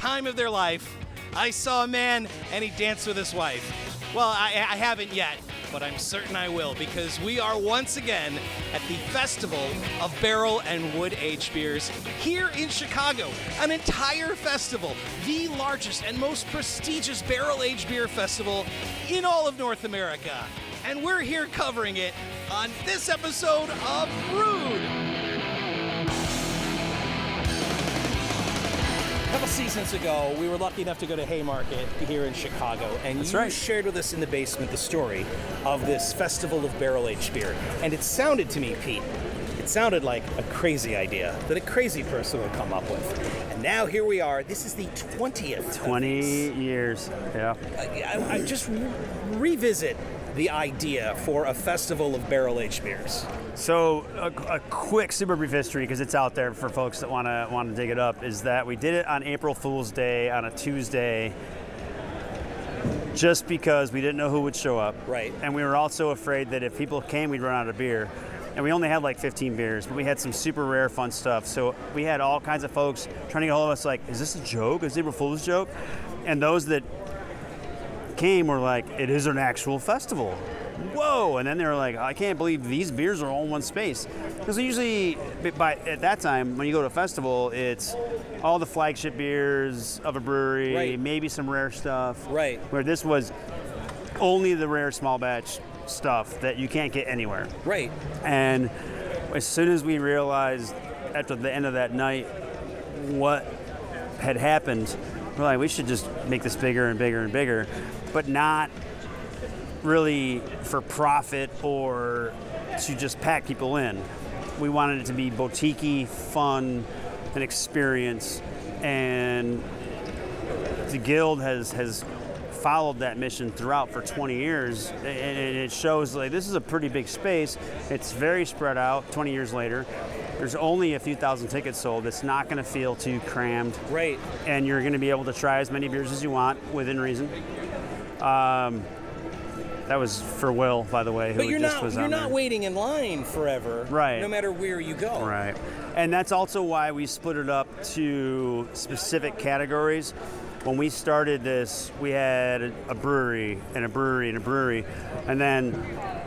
time of their life. I saw a man and he danced with his wife. Well, I haven't yet, but I'm certain I will, because we are once again at the Festival of Barrel and Wood Aged Beers here in Chicago. An entire festival, the largest and most prestigious barrel aged beer festival in all of North America. And we're here covering it on this episode of Brewed. A couple seasons ago, we were lucky enough to go to Haymarket here in Chicago, and you shared with us in the basement the story of this Festival of Barrel-Aged Beer. And it sounded to me, Pete, it sounded like a crazy idea that a crazy person would come up with. And now here we are. This is the 20th. 20 years, yeah. I just revisit the idea for a Festival of Barrel-Aged Beers. So a quick super brief history, because it's out there for folks that want to dig it up, is that we did it on April Fool's Day on a Tuesday just because we didn't know who would show up. Right. And we were also afraid that if people came, we'd run out of beer. And we only had like 15 beers, but we had some super rare fun stuff. So we had all kinds of folks trying to get a hold of us like, is this a joke? Is it April Fool's joke? And those that came were like, it is an actual festival. Whoa! And then they were like, I can't believe these beers are all in one space. Because usually, at that time, when you go to a festival, it's all the flagship beers of a brewery, right, maybe some rare stuff. Right. Where this was only the rare small batch stuff that you can't get anywhere. Right. And as soon as we realized after the end of that night what had happened, we're like, we should just make this bigger and bigger and bigger, but not really for profit or to just pack people in. We wanted it to be boutique-y, fun, an experience, and the Guild has followed that mission throughout for 20 years, and it shows like this is a pretty big space. It's very spread out 20 years later. There's only a few thousand tickets sold. It's not going to feel too crammed. Right. And you're going to be able to try as many beers as you want within reason. That was for Will, by the way, who was you're not waiting in line forever, right? No matter where you go, right? And that's also why we split it up to specific categories. When we started this, we had a brewery and a brewery and a brewery, and then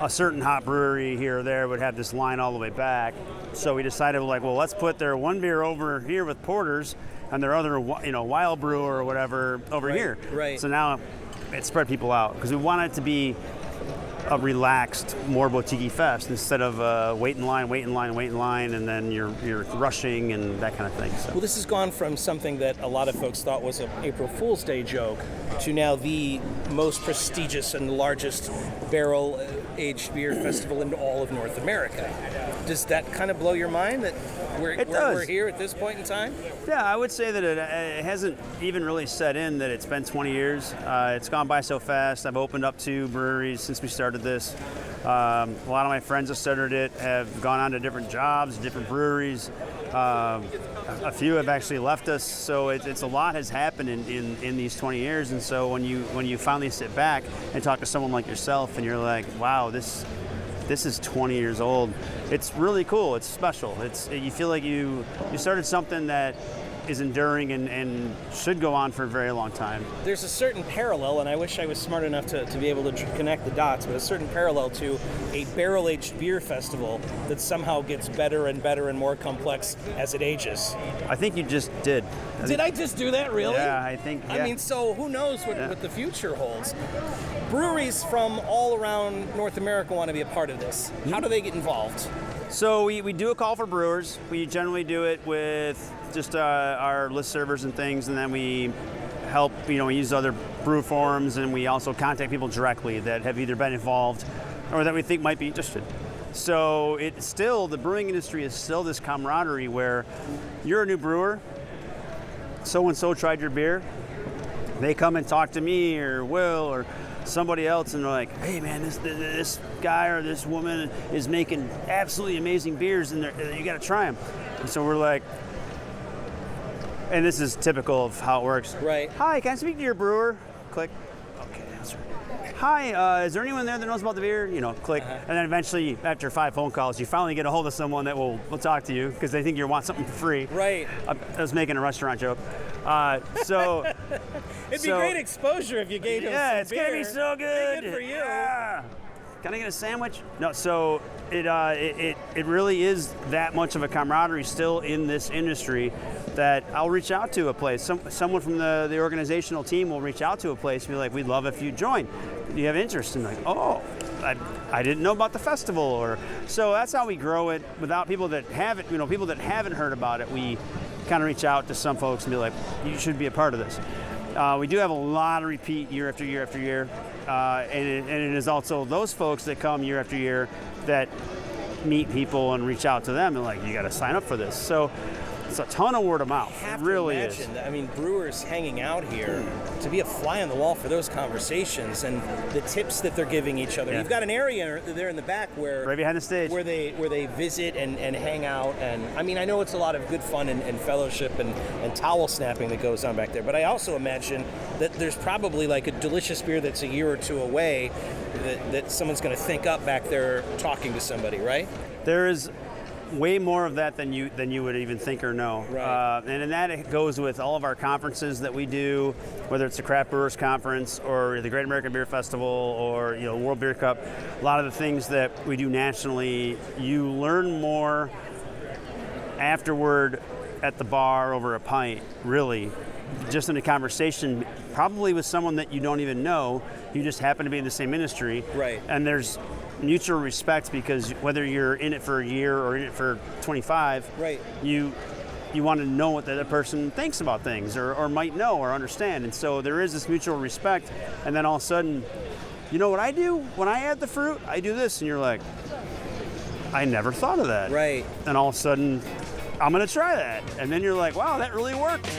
a certain hot brewery here or there would have this line all the way back. So we decided, well, let's put their one beer over here with porters, and their other, wild brew or whatever over here. Right. So now it spread people out because we wanted it to be a relaxed, more boutique fest instead of wait in line, and then you're rushing and that kind of thing. So. Well, this has gone from something that a lot of folks thought was an April Fool's Day joke to now the most prestigious and largest barrel-aged beer festival in all of North America. Does that kind of blow your mind that we're here at this point in time? Yeah, I would say that it hasn't even really set in that it's been 20 years. It's gone by so fast. I've opened up 2 breweries since we started this. A lot of my friends that started it have gone on to different jobs, different breweries. A few have actually left us, so it's a lot has happened in these 20 years. And so when you finally sit back and talk to someone like yourself, and you're like, wow, this is 20 years old. It's really cool. It's special. You feel like you started something that is enduring and should go on for a very long time. There's a certain parallel, and I wish I was smart enough to be able to connect the dots, but a certain parallel to a barrel-aged beer festival that somehow gets better and better and more complex as it ages. I think you just did. Did I just do that, really? Yeah, I think, yeah. I mean, so who knows what the future holds? Breweries from all around North America want to be a part of this. How do they get involved? So we do a call for brewers. We generally do it with just our list servers and things, and then we help, we use other brew forums, and we also contact people directly that have either been involved or that we think might be interested. So the brewing industry is still this camaraderie where you're a new brewer, so-and-so tried your beer, they come and talk to me or Will or somebody else, and they're like, hey man, this guy or this woman is making absolutely amazing beers, and you got to try them. And so we're like, and this is typical of how it works. Right. Hi, can I speak to your brewer? Click. Okay, that's right. Hi, is there anyone there that knows about the beer? Click. And then eventually, after 5 phone calls, you finally get a hold of someone that will talk to you because they think you want something for free. Right. I was making a restaurant joke. So It'd be great exposure if you gave him yeah, some it's gonna be beer. so good. Good for you. Yeah. Can I get a sandwich? No. So it really is that much of a camaraderie still in this industry that I'll reach out to a place. Someone from the organizational team will reach out to a place and be like, "We'd love if you join. Do you have interest?" And like, "Oh, I didn't know about the festival." Or so that's how we grow it. Without people that haven't, people that haven't heard about it, we kind of reach out to some folks and be like, "You should be a part of this." We do have a lot of repeat year after year after year, and it is also those folks that come year after year that meet people and reach out to them and like, "You got to sign up for this." So it's a ton of word of mouth. Have It really to is. imagine, I mean, brewers hanging out here to be a fly on the wall for those conversations and the tips that they're giving each other. Yeah. You've got an area there in the back where Right behind the stage. where they visit and hang out, and I mean, I know it's a lot of good fun and fellowship and towel snapping that goes on back there, but I also imagine that there's probably like a delicious beer that's a year or two away that someone's going to think up back there talking to somebody, right? There is way more of that than you would even think or know. Right. And in that it goes with all of our conferences that we do, whether it's the Craft Brewers Conference or the Great American Beer Festival or World Beer Cup. A lot of the things that we do nationally, you learn more afterward at the bar over a pint, really, just in a conversation, probably with someone that you don't even know. You just happen to be in the same industry. Right. And there's mutual respect because whether you're in it for a year or in it for 25, Right. you want to know what the other person thinks about things or might know or understand. And so there is this mutual respect, and then all of a sudden, you know what I do? When I add the fruit, I do this, and you're like, I never thought of that. Right. And all of a sudden, I'm going to try that. And then you're like, wow, that really worked.